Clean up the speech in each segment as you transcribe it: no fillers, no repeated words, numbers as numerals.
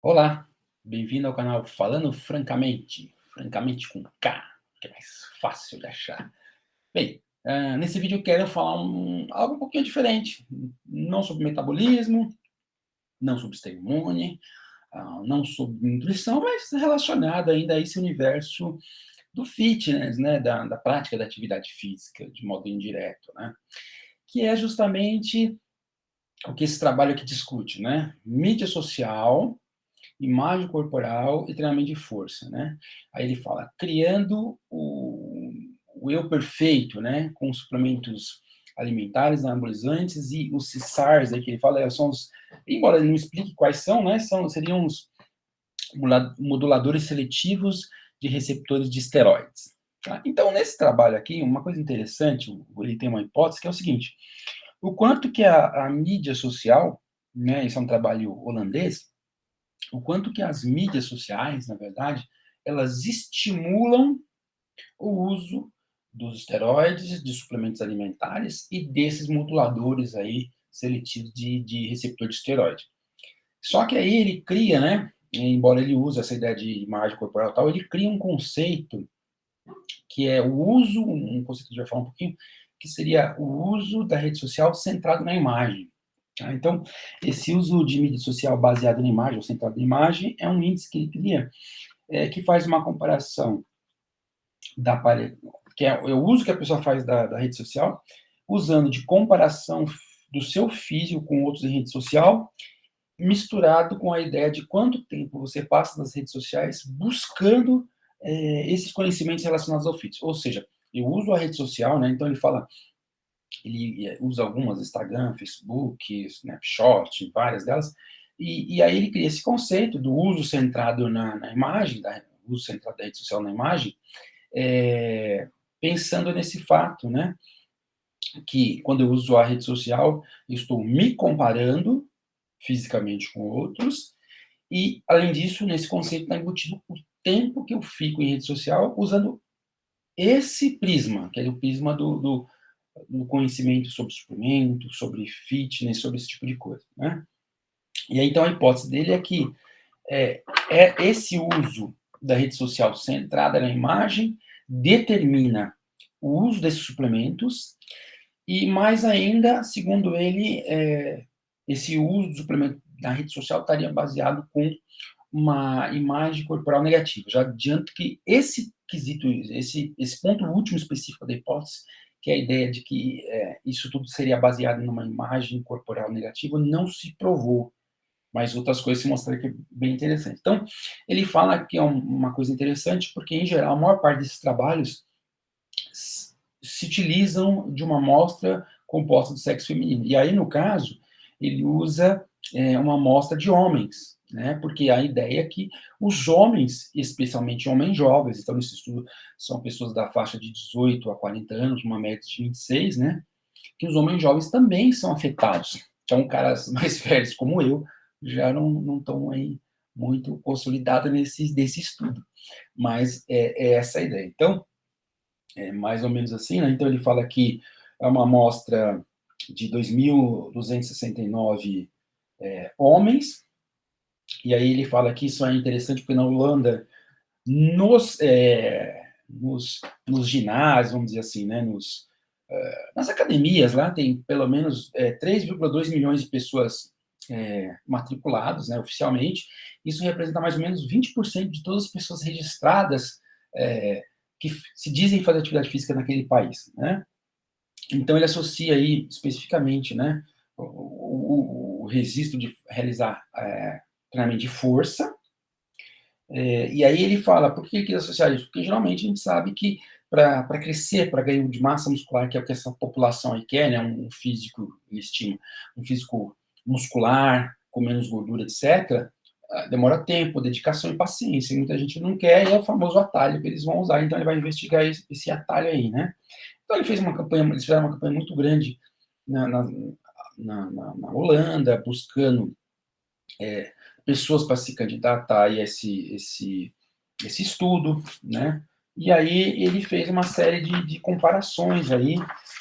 Olá, bem-vindo ao canal Falando Francamente, francamente com K, que é mais fácil de achar. Bem, nesse vídeo eu quero falar algo um pouquinho diferente, não sobre metabolismo, não sobre sistema imune, não sobre nutrição, mas relacionado ainda a esse universo do fitness, né, da prática da atividade física, de modo indireto, né, que é justamente o que esse trabalho aqui discute, né, mídia social, imagem corporal e treinamento de força, né. Aí ele fala: criando o eu perfeito, né, com suplementos alimentares, anabolizantes e os CSARs aí que ele fala, são os, embora ele não explique quais são, né, seriam os moduladores seletivos de receptores de esteroides, tá. Então nesse trabalho aqui, uma coisa interessante, ele tem uma hipótese que é o seguinte: o quanto que a mídia social, né, esse é um trabalho holandês, o quanto que as mídias sociais, na verdade, elas estimulam o uso dos esteroides, de suplementos alimentares e desses moduladores aí seletivos de receptor de esteroide. Só que aí ele cria, né, embora ele use essa ideia de imagem corporal e tal, ele cria um conceito que é o uso, um conceito que a gente vai falar um pouquinho, que seria o uso da rede social centrado na imagem. Tá? Então, esse uso de mídia social baseado na imagem, ou centrado na imagem, é um índice que ele cria, que faz uma comparação da que é o uso que a pessoa faz da rede social, usando de comparação do seu físico com outros em rede social, misturado com a ideia de quanto tempo você passa nas redes sociais buscando esses conhecimentos relacionados ao fitness. Ou seja, eu uso a rede social, né? Então ele fala, ele usa algumas, Instagram, Facebook, Snapchat, várias delas, e aí ele cria esse conceito do uso centrado na imagem, uso centrado da rede social na imagem, pensando nesse fato, né? Que quando eu uso a rede social, eu estou me comparando fisicamente com outros, e, além disso, nesse conceito está embutido o tempo que eu fico em rede social usando esse prisma, que é o prisma do conhecimento sobre suplemento, sobre fitness, sobre esse tipo de coisa, né? E aí, então, a hipótese dele é que esse uso da rede social centrada na imagem determina o uso desses suplementos e, mais ainda, segundo ele, esse uso do suplemento na rede social estaria baseado com uma imagem corporal negativa. Já adianto que esse quesito, esse ponto último específico da hipótese, que é a ideia de que isso tudo seria baseado numa imagem corporal negativa, não se provou, mas outras coisas se mostraram que é bem interessante. Então, ele fala que é uma coisa interessante, porque, em geral, a maior parte desses trabalhos se utilizam de uma amostra composta do sexo feminino. E aí, no caso, ele usa uma amostra de homens, né? Porque a ideia é que os homens, especialmente homens jovens, então nesse estudo são pessoas da faixa de 18 a 40 anos, uma média de 26, né? Que os homens jovens também são afetados. Então, caras mais velhos como eu já não estão aí muito consolidados desse estudo. Mas é essa a ideia. Então, é mais ou menos assim, né? Então ele fala que é uma amostra de 2.269 homens, e aí ele fala que isso é interessante porque na Holanda, nos, nos ginásios, vamos dizer assim, né, nas academias lá, tem pelo menos 3,2 milhões de pessoas matriculados, né, oficialmente. Isso representa mais ou menos 20% de todas as pessoas registradas que se dizem fazer atividade física naquele país, né? Então ele associa aí especificamente, né, o registro de realizar treinamento de força, e aí ele fala, por que ele quis associar isso? Porque geralmente a gente sabe que para crescer, para ganho de massa muscular, que é o que essa população aí quer, né, um físico, ele estima, um físico muscular, com menos gordura, etc., demora tempo, dedicação e paciência, e muita gente não quer, e é o famoso atalho que eles vão usar, então ele vai investigar esse atalho aí, né. Então ele fez uma campanha, eles fizeram uma campanha muito grande na, na, na Holanda, buscando pessoas para se candidatar a esse estudo, né? E aí ele fez uma série de comparações aí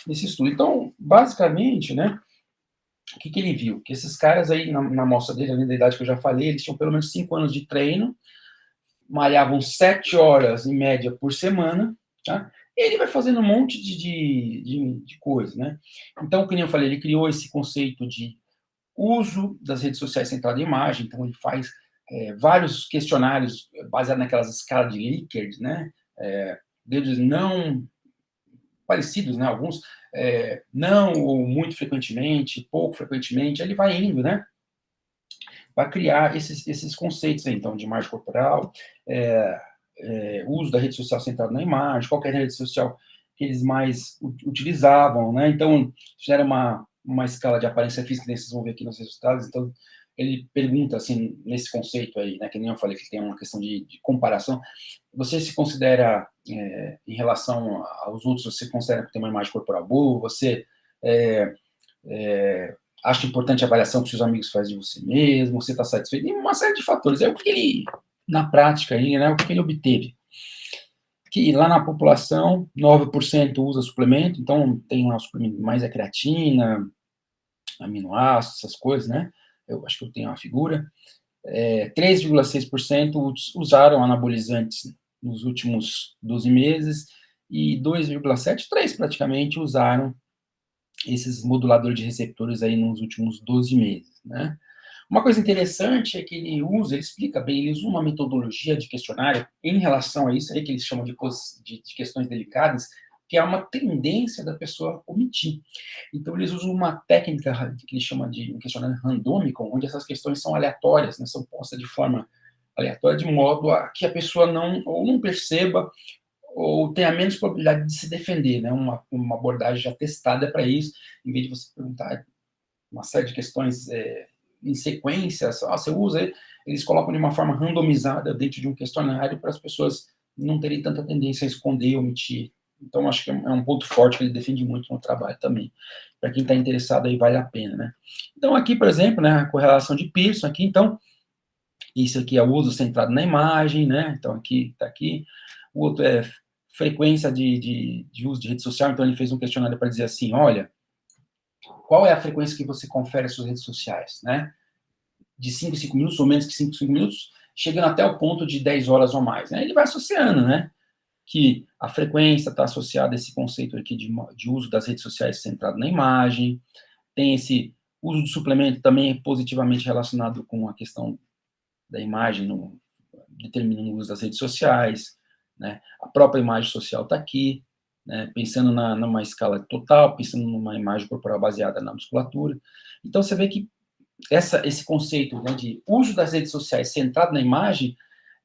nesse estudo. Então, basicamente, né, o que ele viu? Que esses caras aí, na amostra dele, além da idade que eu já falei, eles tinham pelo menos 5 anos de treino, malhavam 7 horas, em média, por semana, tá? E ele vai fazendo um monte de coisa, né? Então, como eu falei, ele criou esse conceito de uso das redes sociais centrado em imagem, então ele faz vários questionários baseados naquelas escalas de Likert, né? Deles não parecidos, né? Alguns não ou muito frequentemente, pouco frequentemente, ele vai indo, né? Vai criar esses conceitos aí, então, de imagem corporal, uso da rede social centrado na imagem, qual que era a rede social que eles mais utilizavam, né? Então, fizeram uma escala de aparência física, que vocês vão ver aqui nos resultados, então, ele pergunta, assim, nesse conceito aí, né, que nem eu falei, que tem uma questão de comparação, você se considera, em relação aos outros, você considera que tem uma imagem corporal boa, você acha importante a avaliação que seus amigos fazem de você mesmo, você está satisfeito, e uma série de fatores. É o que ele, na prática, aí, né, o que ele obteve. Que lá na população, 9% usa suplemento, então tem lá suplemento mais a creatina, aminoácidos, essas coisas, né? Eu acho que eu tenho uma figura. 3,6% usaram anabolizantes nos últimos 12 meses e 2,7%, 3 praticamente, usaram esses moduladores de receptores aí nos últimos 12 meses, né? Uma coisa interessante é que ele explica bem, ele usa uma metodologia de questionário em relação a isso aí, que eles chamam de questões delicadas, que é uma tendência da pessoa omitir. Então, eles usam uma técnica que eles chamam de um questionário randômico, onde essas questões são aleatórias, né, são postas de forma aleatória, de modo a que a pessoa não perceba ou tenha menos probabilidade de se defender, né? Uma abordagem já testada para isso, em vez de você perguntar uma série de questões em sequência, você usa, eles colocam de uma forma randomizada dentro de um questionário para as pessoas não terem tanta tendência a esconder, omitir. Então, acho que é um ponto forte que ele defende muito no trabalho também. Para quem está interessado aí, vale a pena, né? Então, aqui, por exemplo, né, a correlação de Pearson, aqui, então, isso aqui é o uso centrado na imagem, né? Então, aqui, está aqui. O outro é frequência de uso de rede social, então ele fez um questionário para dizer assim, olha, qual é a frequência que você confere às suas redes sociais, né? De 5 em 5 minutos, ou menos que 5 em 5 minutos, chegando até o ponto de 10 horas ou mais, né? Ele vai associando, né? Que a frequência está associada a esse conceito aqui de uso das redes sociais centrado na imagem, tem esse uso do suplemento também positivamente relacionado com a questão da imagem, determinando o uso das redes sociais, né? A própria imagem social está aqui, né? Pensando numa escala total, pensando numa imagem corporal baseada na musculatura. Então, você vê que esse conceito, né, de uso das redes sociais centrado na imagem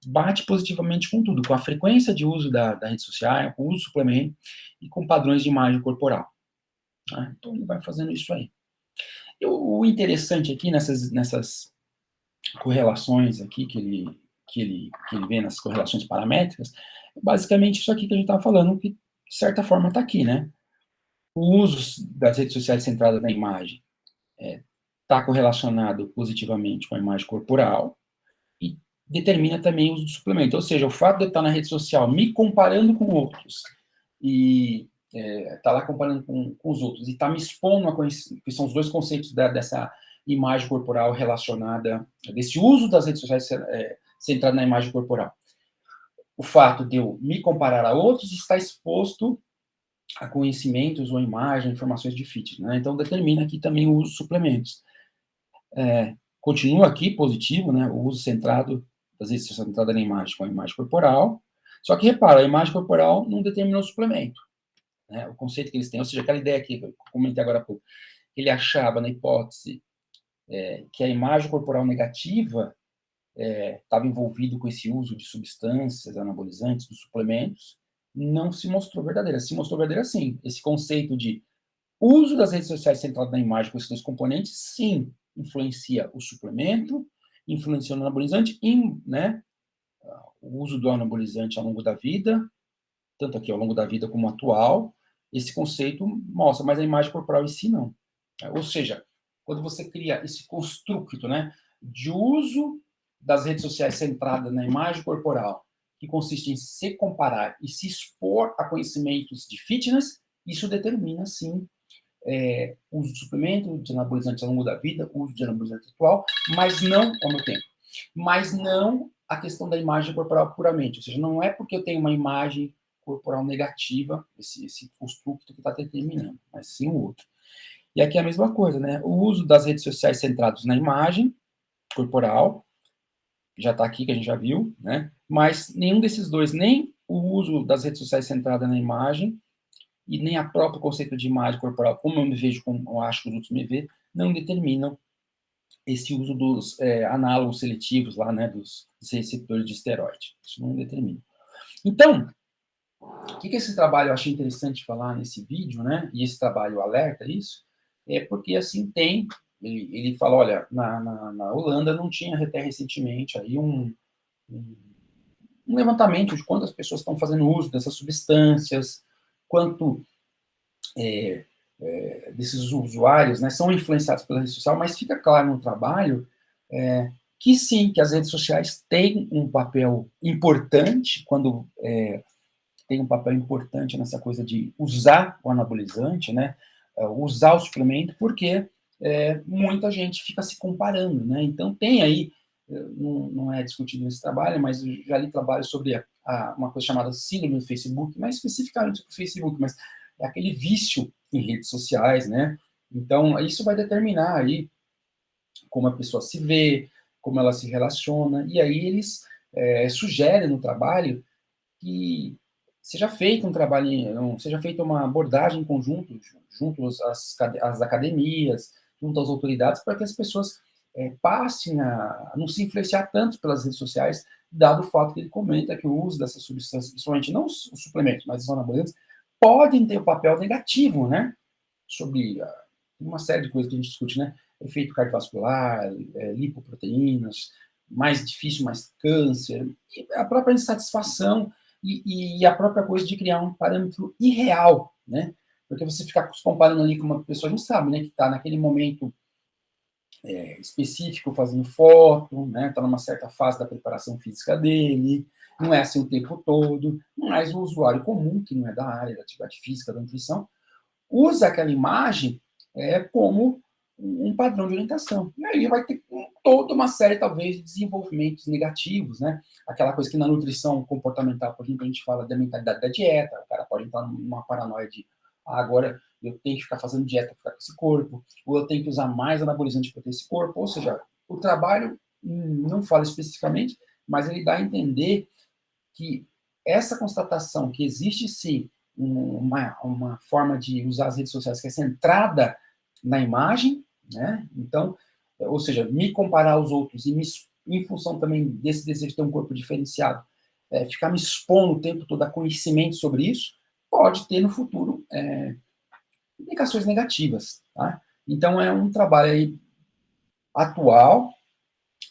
bate positivamente com tudo, com a frequência de uso da rede social, com o uso do suplemento e com padrões de imagem corporal. Tá? Então, ele vai fazendo isso aí. E o interessante aqui nessas correlações aqui que ele vê nas correlações paramétricas, é basicamente isso aqui que a gente estava falando, que de certa forma está aqui, né? O uso das redes sociais centrado na imagem está correlacionado positivamente com a imagem corporal e determina também o uso do suplemento. Ou seja, o fato de eu estar na rede social me comparando com outros e estar lá comparando com os outros e estar me expondo a que são os dois conceitos dessa imagem corporal relacionada, desse uso das redes sociais centrado na imagem corporal. O fato de eu me comparar a outros está exposto a conhecimentos ou imagem, informações de fitness, né? Então, determina aqui também o uso de suplementos. Continua aqui positivo, né? O uso centrado, às vezes centrado na imagem com a imagem corporal. Só que repara, a imagem corporal não determina o suplemento, né? O conceito que eles têm, ou seja, aquela ideia que eu comentei agora há pouco, ele achava na hipótese que a imagem corporal negativa estava envolvido com esse uso de substâncias anabolizantes, dos suplementos, não se mostrou verdadeira. Se mostrou verdadeira, sim. Esse conceito de uso das redes sociais centrado na imagem com esses dois componentes, sim, influencia o suplemento, influencia o anabolizante, né, o uso do anabolizante ao longo da vida, tanto aqui ao longo da vida como atual, esse conceito mostra, mas a imagem corporal em si não. Ou seja, quando você cria esse construto, né, de uso das redes sociais centrada na imagem corporal, que consiste em se comparar e se expor a conhecimentos de fitness, isso determina, sim, uso de suplemento, de anabolizante ao longo da vida, uso de anabolizante atual, mas não ao meu tempo. Mas não a questão da imagem corporal puramente, ou seja, não é porque eu tenho uma imagem corporal negativa, esse construto que está determinando, mas sim o outro. E aqui é a mesma coisa, né? O uso das redes sociais centrados na imagem corporal, já está aqui, que a gente já viu, né? Mas nenhum desses dois, nem o uso das redes sociais centrada na imagem, e nem a própria conceito de imagem corporal, como eu me vejo, como eu acho que os outros me veem, não determinam esse uso dos análogos seletivos lá, né, dos receptores de esteroide. Isso não determina. Então, o que esse trabalho eu achei interessante falar nesse vídeo, né, e esse trabalho alerta isso, é porque, assim, ele fala, olha, na Holanda não tinha até recentemente aí um levantamento de quantas pessoas estão fazendo uso dessas substâncias, quanto desses usuários, né, são influenciados pela rede social, mas fica claro no trabalho que sim, que as redes sociais têm um papel importante tem um papel importante nessa coisa de usar o anabolizante, né, usar o suplemento, porque muita gente fica se comparando, né, então tem aí, não é discutido nesse trabalho, mas eu já li trabalho sobre uma coisa chamada síndrome do Facebook, não é especificamente sobre o Facebook, mas é aquele vício em redes sociais, né, então isso vai determinar aí como a pessoa se vê, como ela se relaciona, e aí eles sugerem no trabalho que seja feito um trabalho, seja feita uma abordagem em conjunto, junto às academias, junto às autoridades, para que as pessoas passem a não se influenciar tanto pelas redes sociais, dado o fato que ele comenta que o uso dessas substâncias, principalmente não os suplementos, mas os anabolizantes, podem ter um papel negativo, né, sobre uma série de coisas que a gente discute, né, efeito cardiovascular, lipoproteínas, mais difícil, mais câncer, e a própria insatisfação e a própria coisa de criar um parâmetro irreal, né? Porque você ficar se comparando ali com uma pessoa, a gente sabe, né, que está naquele momento específico fazendo foto, né, está numa certa fase da preparação física dele, não é assim o tempo todo, mas o usuário comum, que não é da área da atividade física, da nutrição, usa aquela imagem como um padrão de orientação. E aí vai ter toda uma série, talvez, de desenvolvimentos negativos, né? Aquela coisa que na nutrição comportamental, por exemplo, a gente fala da mentalidade da dieta, o cara pode entrar numa paranoia de agora eu tenho que ficar fazendo dieta para ficar com esse corpo, ou eu tenho que usar mais anabolizante para ter esse corpo, ou seja, o trabalho não fala especificamente, mas ele dá a entender que essa constatação que existe sim uma forma de usar as redes sociais que é centrada na imagem, né? Então, ou seja, me comparar aos outros e em função também desse desejo de ter um corpo diferenciado, ficar me expondo o tempo todo a conhecimento sobre isso, pode ter no futuro implicações negativas, tá? Então, é um trabalho aí atual,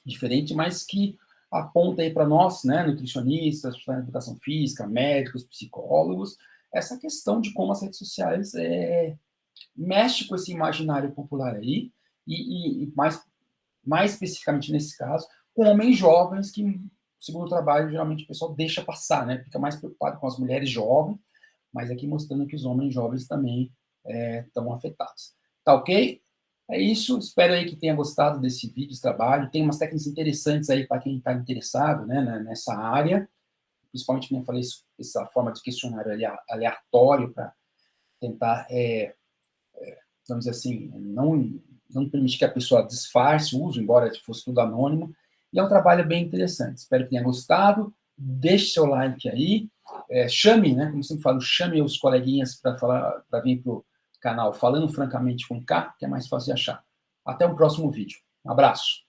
diferente, mas que aponta aí para nós, né, nutricionistas, para educação física, médicos, psicólogos, essa questão de como as redes sociais mexe com esse imaginário popular aí, e mais especificamente nesse caso, com homens jovens que, segundo o trabalho, geralmente o pessoal deixa passar, né, fica mais preocupado com as mulheres jovens, mas aqui mostrando que os homens jovens também estão afetados. Tá ok? É isso, espero aí que tenha gostado desse vídeo, desse trabalho. Tem umas técnicas interessantes aí para quem está interessado, né, nessa área, principalmente, como eu falei, essa forma de questionário aleatório para tentar, vamos dizer assim, não permitir que a pessoa disfarce o uso, embora fosse tudo anônimo, e é um trabalho bem interessante. Espero que tenha gostado, deixe seu like aí, chame, né, como sempre falo, chame os coleguinhas para vir para o canal Falando Francamente com K, que é mais fácil de achar. Até o próximo vídeo. Um abraço.